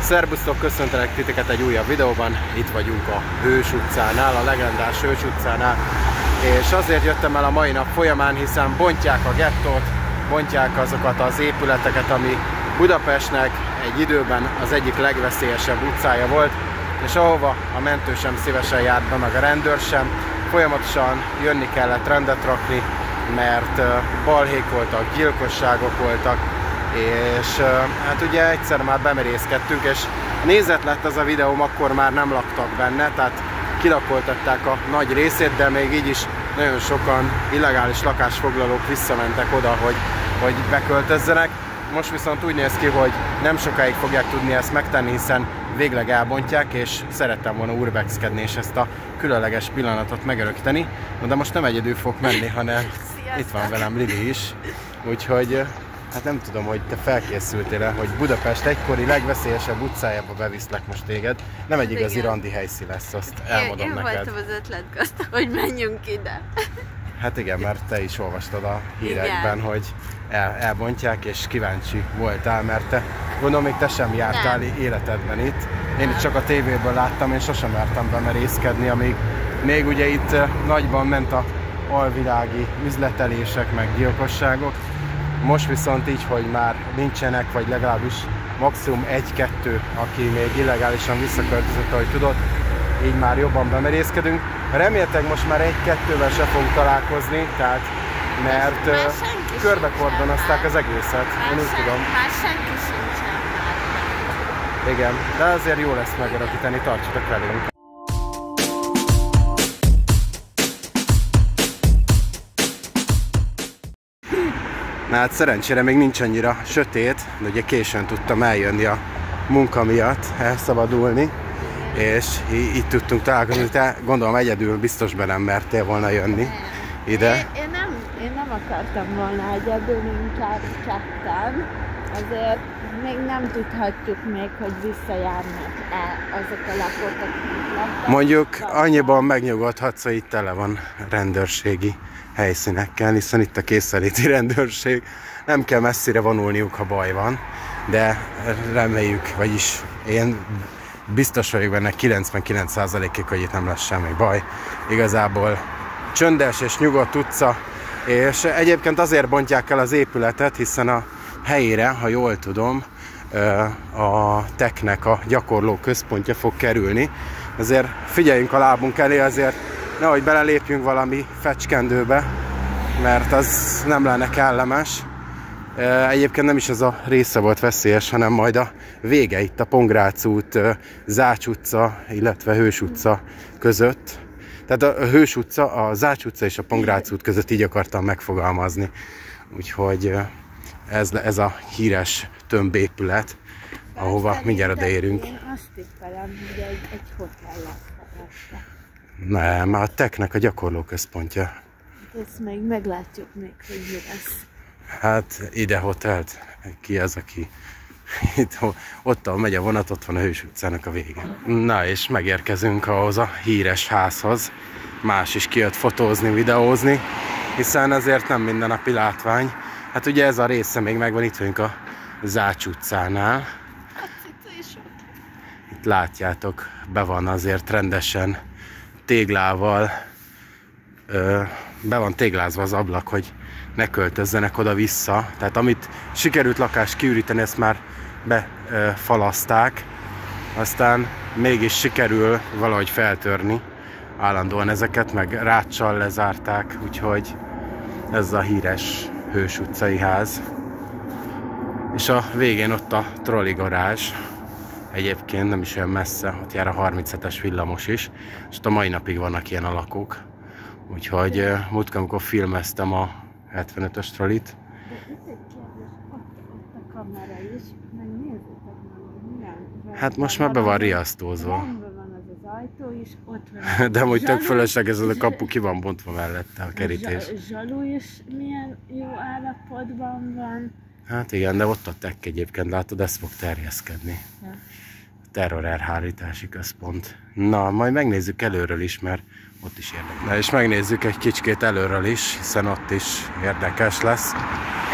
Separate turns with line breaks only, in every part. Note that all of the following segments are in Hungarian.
Szerbusztok, köszöntelek titeket egy újabb videóban. Itt vagyunk a Hős utcánál, a legendás Hős utcánál. És azért jöttem el a mai nap folyamán, hiszen bontják a gettót, bontják azokat az épületeket, ami Budapestnek egy időben az egyik legveszélyesebb utcája volt, és ahova a mentő sem szívesen járt be, meg a rendőr sem. Folyamatosan jönni kellett rendet rakni, mert balhék voltak, gyilkosságok voltak, és hát ugye egyszer már bemerészkedtünk, és nézett lett az a videóm, akkor már nem laktak benne, tehát kilakoltatták a nagy részét, de még így is nagyon sokan illegális lakásfoglalók visszamentek oda, hogy beköltözzenek. Most viszont úgy néz ki, hogy nem sokáig fogják tudni ezt megtenni, hiszen végleg elbontják, és szerettem volna urbexkedni és ezt a különleges pillanatot megörökíteni. De most nem egyedül fog menni, hanem itt van velem Lili is. Úgyhogy hát nem tudom, hogy te felkészültél-e, hogy Budapest egykori legveszélyesebb utcájába beviszlek most téged. Nem egy igazi randi helyszín lesz, azt elmondom neked.
Én voltam az ötletgazda, hogy menjünk ide.
Hát igen, mert te is olvastad a hírekben, hogy elbontják, és kíváncsi voltál, mert te gondolom még te sem jártál életedben itt. Én itt csak a tévéből láttam, én sosem mertem bemerészkedni, amíg még ugye itt nagyban ment a alvilági üzletelések, meg gyilkosságok. Most viszont így, hogy már nincsenek, vagy legalábbis maximum egy-kettő, aki még illegálisan visszaköltözött, ahogy tudod, így már jobban bemerészkedünk. Remélhetőleg most már egy-kettővel se fogunk találkozni, tehát mert körbekordonozták az egészet, én úgy tudom.
Már senki sincsen már.
Igen, de azért jó lesz megörökíteni, tartsatok velünk! Na hát szerencsére még nincs annyira sötét, de ugye későn tudtam eljönni a munka miatt, elszabadulni, és itt tudtunk találkozni. Te gondolom egyedül biztos be nem mertél volna jönni ide.
Én nem akartam volna egyedül, inkább ketten. Azért még nem tudhatjuk még, hogy visszajárnak-e azok a lapok, akik laktak.
Mondjuk annyiban megnyugodhatsz, hogy itt tele van rendőrségi helyszínekkel, hiszen itt a készenléti rendőrség. Nem kell messzire vonulniuk, ha baj van, de reméljük, vagyis én biztos vagyok benne 99%-ig, hogy itt nem lesz semmi baj. Igazából csöndes és nyugodt utca, és egyébként azért bontják el az épületet, hiszen a helyére, ha jól tudom, a TEK-nek a gyakorló központja fog kerülni. Azért figyeljünk a lábunk elé, azért nehogy belelépjünk valami fecskendőbe, mert az nem lenne kellemes. Egyébként nem is ez a része volt veszélyes, hanem majd a vége itt a Pongrác út, Zács utca, illetve Hős utca között. Tehát a Hős utca, a Zács utca és a Pongrác út között így akartam megfogalmazni. Úgyhogy ez a híres tömbépület, ahova mindjárt odaérünk.
Én azt tippelem, hogy egy hotel lesz.
Nem, a TEK-nek a gyakorló központja.
Ezt még meglátjuk még, hogy mi lesz.
Hát ide hotelt, ki az, aki itt, ott ahol megy a vonat, ott van a Hős utcának a vége. Na és megérkezünk ahhoz a híres házhoz. Más is kijött fotózni, videózni, hiszen azért nem mindennapi látvány. Hát ugye ez a része még megvan, itt vagyunk a Zács utcánál. Itt látjátok, be van azért rendesen téglával, be van téglázva az ablak, hogy ne költözzenek oda-vissza. Tehát amit sikerült lakást kiüríteni, ezt már befalaszták, aztán mégis sikerül valahogy feltörni állandóan ezeket, meg ráccsal lezárták, úgyhogy ez a híres Hős utcai ház. És a végén ott a trolli garázs, egyébként nem is olyan messze, ott jár a 37-es villamos is, és a mai napig vannak ilyen alakok. Úgyhogy múltkor, amikor filmeztem a 75-ös trollit.
De itt egy kérdés, ott a kamera is, megnézzétek meg, milyen.
Hát most már be van riasztózva.
Rendben van az az ajtó is, ott van.
De amúgy tök fölösleges, ez a kapu ki van bontva mellette a kerítés.
A zsalu is milyen jó állapotban van.
Hát igen, de ott a TEK egyébként, látod, ez fog terjeszkedni.
Ja.
Terror elhárítási központ. Na, majd megnézzük előről is, mert ott is érdekes. Na és megnézzük egy kicsikét előről is, hiszen ott is érdekes lesz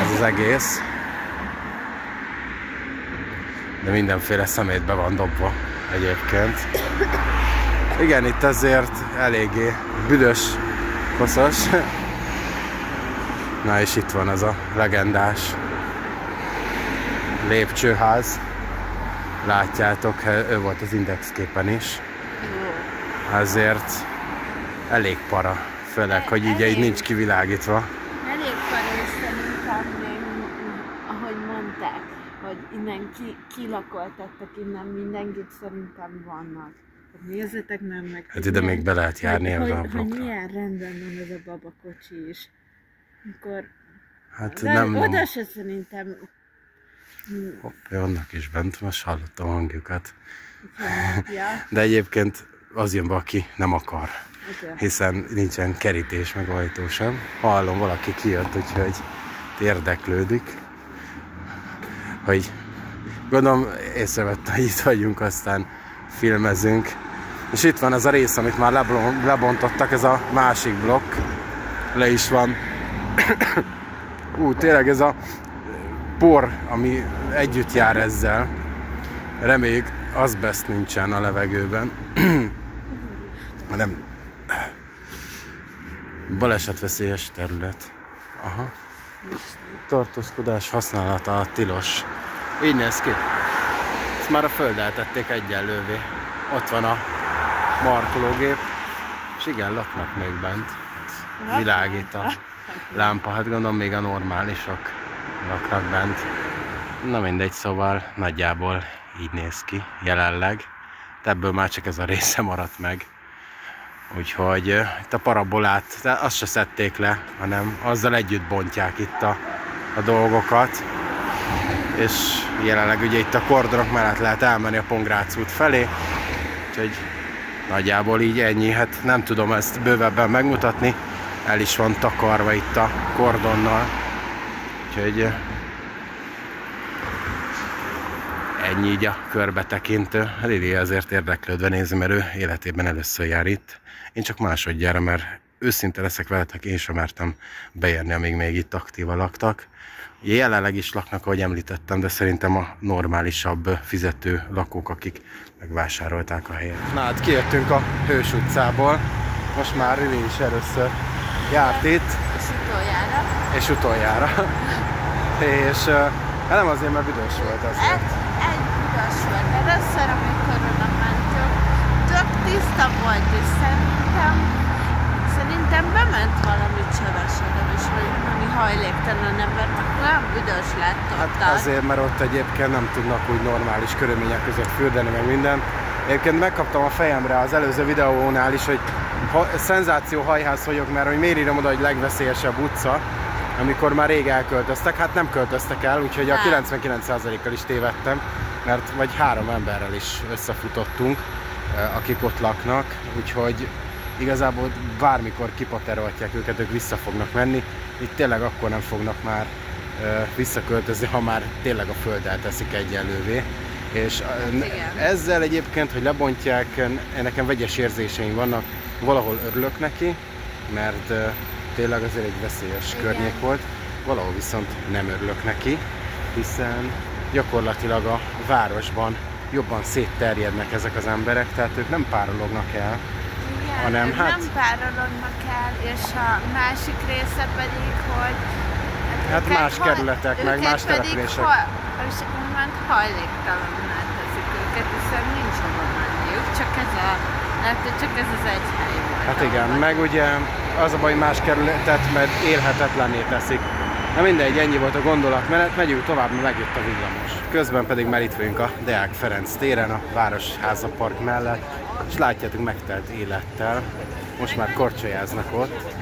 ez az egész. de mindenféle szemét be van dobva egyébként. Igen, itt azért eléggé büdös, koszos. Na és itt van az a legendás lépcsőház. Látjátok, ő volt az indexképen is. Azért elég para, főleg, hogy így nincs kivilágítva.
Elég para, és szerintem még, ahogy mondták, hogy innen kilakoltattak innen mindenkit, szerintem vannak. Nézzetek meg.
Hát ide még be lehet járni ebbe a blokkra.
Hogy milyen rendben van ez a babakocsi is. Mikor...
Hát nem...
Oda se szerintem...
Hopp, vannak is bent, most hallottam a hangjukat.
Ja.
De egyébként az jön be, aki nem akar. Hiszen nincsen kerítés, meg ajtó sem. Hallom, valaki kijött, úgyhogy érdeklődik. Hogy gondolom észrevette, hogy itt vagyunk, aztán filmezünk. És itt van az a rész, amit már lebontottak, ez a másik blokk. Le is van. Tényleg ez a por, ami együtt jár ezzel. Reméljük, azbest nincsen a levegőben. Nem. Balesetveszélyes terület. Aha. Tartózkodás használata tilos. Így néz ki. Ezt már a földdel tették egyenlővé. Ott van a markológép. És igen, laknak még bent. Világít a lámpa. Hát gondolom még a normálisok laknak bent. Na mindegy, szóval nagyjából így néz ki jelenleg. Ebből már csak ez a része maradt meg. Úgyhogy itt a parabolát, azt se szedték le, hanem azzal együtt bontják itt a dolgokat. És jelenleg ugye itt a kordonok mellett lehet elmenni a Pongrác út felé. Úgyhogy nagyjából így ennyi. Hát nem tudom ezt bővebben megmutatni. El is van takarva itt a kordonnal. Úgyhogy ennyi így a körbetekintő. Lili azért érdeklődve nézi, mert ő életében először jár itt. Én csak másodjára, mert őszinte leszek veletek, én sem mertem beérni, amíg még itt aktívan laktak. Jelenleg is laknak, ahogy említettem, de szerintem a normálisabb fizető lakók, akik megvásárolták a helyet. Na hát kijöttünk a Hős utcából. Most már Lili is először járt itt. És utoljára. És nem azért, mert büdös volt azért.
Egy büdös volt. Először, amikor oda mentünk, tök tiszta volt, és szerintem bement valami csövesedem, és valami hajléktalan ember, nem büdös lett ott.
Hát azért, mert ott egyébként nem tudnak úgy normális körülmények között fürdeni, meg minden. Egyébként megkaptam a fejemre az előző videónál is, hogy szenzáció hajház vagyok, mert hogy miért írom oda, hogy legveszélyesebb utca, amikor már rég elköltöztek. Hát nem költöztek el, úgyhogy a 99%-kal is tévedtem, mert vagy 3 emberrel is összefutottunk, akik ott laknak, úgyhogy igazából bármikor kipaterolhatják őket, ők vissza fognak menni. Itt tényleg akkor nem fognak már visszaköltözni, ha már tényleg a földdel teszik egyenlővé. És ezzel egyébként, hogy lebontják, nekem vegyes érzéseim vannak. Valahol örülök neki, mert tényleg azért egy veszélyes környék volt. Valahol viszont nem örülök neki, hiszen gyakorlatilag a városban jobban szétterjednek ezek az emberek, tehát ők nem párolognak el, hanem hát...
nem párolognak el, és a másik része pedig, hogy...
Hát más kerületek, meg más települések.
És úgymond hajléktalanná teszik őket, hiszen nincs hova menniük, csak ez az egy hely volt.
Hát igen, meg ugye az a baj, hogy más kerületet, mert élhetetlenné teszik. Na mindegy, ennyi volt a gondolatmenet, megyünk tovább, mert megjött a villamos. Közben pedig már itt vagyunk a Deák Ferenc téren, a Városháza Park mellett, és látjátok, megtelt élettel. Most már korcsolyáznak ott,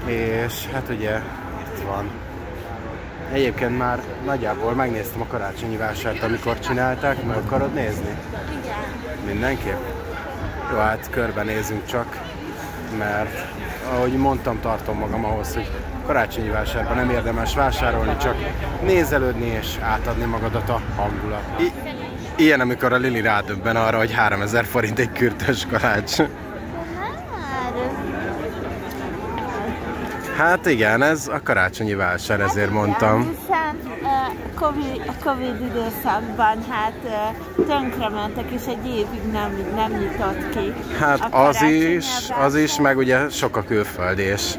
és hát ugye itt van. Egyébként már nagyjából megnéztem a karácsonyi vásárt, amikor csinálták, meg akarod nézni?
Igen.
Mindenképp? Jó, hát körbenézünk csak, mert ahogy mondtam, tartom magam ahhoz, hogy karácsonyi vásárban nem érdemes vásárolni, csak nézelődni és átadni magadat a hangulat. Ilyen, amikor a Lili rádöbben arra, hogy 3000 forint egy kürtös kalács. Hát igen, ez a karácsonyi vásár, ezért mondtam.
Hiszen a Covid időszakban hát tönkrementek, és egy évig nem nyitott ki.
Hát az is, meg ugye sok a külföldi, és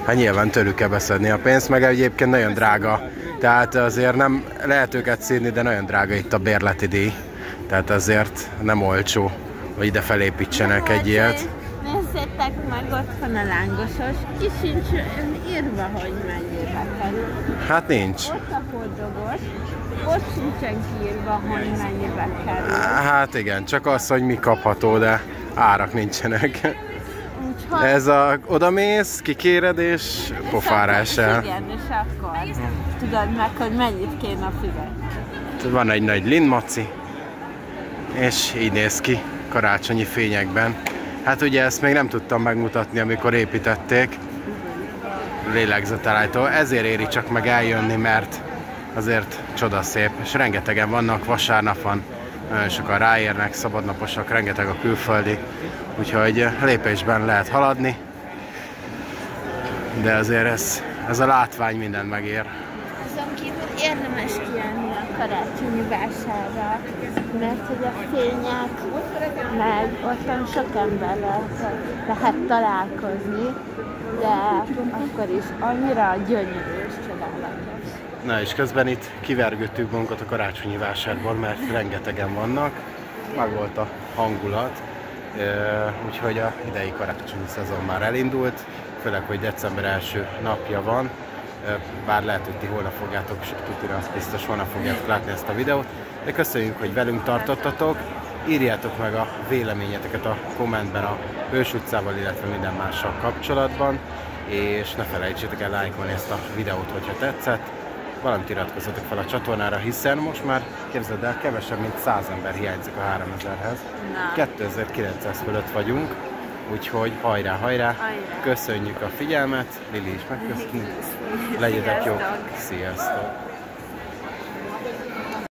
hát nyilván tőlük kell beszedni a pénzt, meg egyébként nagyon drága. Tehát azért nem lehet őket szídni, de nagyon drága itt a bérleti díj. Tehát azért nem olcsó, hogy ide felépítsenek egy ilyet.
Nézzétek meg, ott van a lángosos, ki sincs írva, hogy mennyibe kerül.
Hát nincs.
Ott a hordogos, ott sincsen kiírva, hogy mennyibe kerül.
Hát igen, csak az, hogy mi kapható, de árak nincsenek.
Úgyhogy...
Ez odamész, kikéred és pofára esel.
Igen, és akkor tudod meg, hogy mennyit kéne fizetni.
Van egy nagy lindmaci, és így néz ki karácsonyi fényekben. Hát ugye ezt még nem tudtam megmutatni, amikor építették. Lélegzetelállító. Ezért éri csak meg eljönni, mert azért csodaszép. És rengetegen vannak, vasárnap van, nagyon sokan ráérnek, szabadnaposak, rengeteg a külföldi. Úgyhogy lépésben lehet haladni. De azért ez a látvány mindent megér.
Azon kívül érdemes kijönni a karácsonyi vásárra, mert hogy a fények, meg ottan sok emberrel lehet találkozni, de akkor is annyira gyönyörű és csodálatos.
Na és közben itt kivergődtük magunkat a karácsonyi vásárból, mert rengetegen vannak, meg volt a hangulat, úgyhogy a idei karácsonyi szezon már elindult, főleg, hogy december első napja van, bár lehet, hogy ti holnap fogjátok, sőt, tutira biztos holnap fogjátok látni ezt a videót, de köszönjük, hogy velünk tartottatok, írjátok meg a véleményeteket a kommentben a Hős utcával, illetve minden mással kapcsolatban, és ne felejtsétek el lájkolni ezt a videót, hogyha tetszett, valamint iratkozzatok fel a csatornára, hiszen most már, képzeld el, kevesebb, mint 100 ember hiányzik a 3000-hez. 2900 fölött vagyunk, úgyhogy hajrá, hajrá! Köszönjük a figyelmet, Lili is megköszönjük. Legyetek jók! Sziasztok!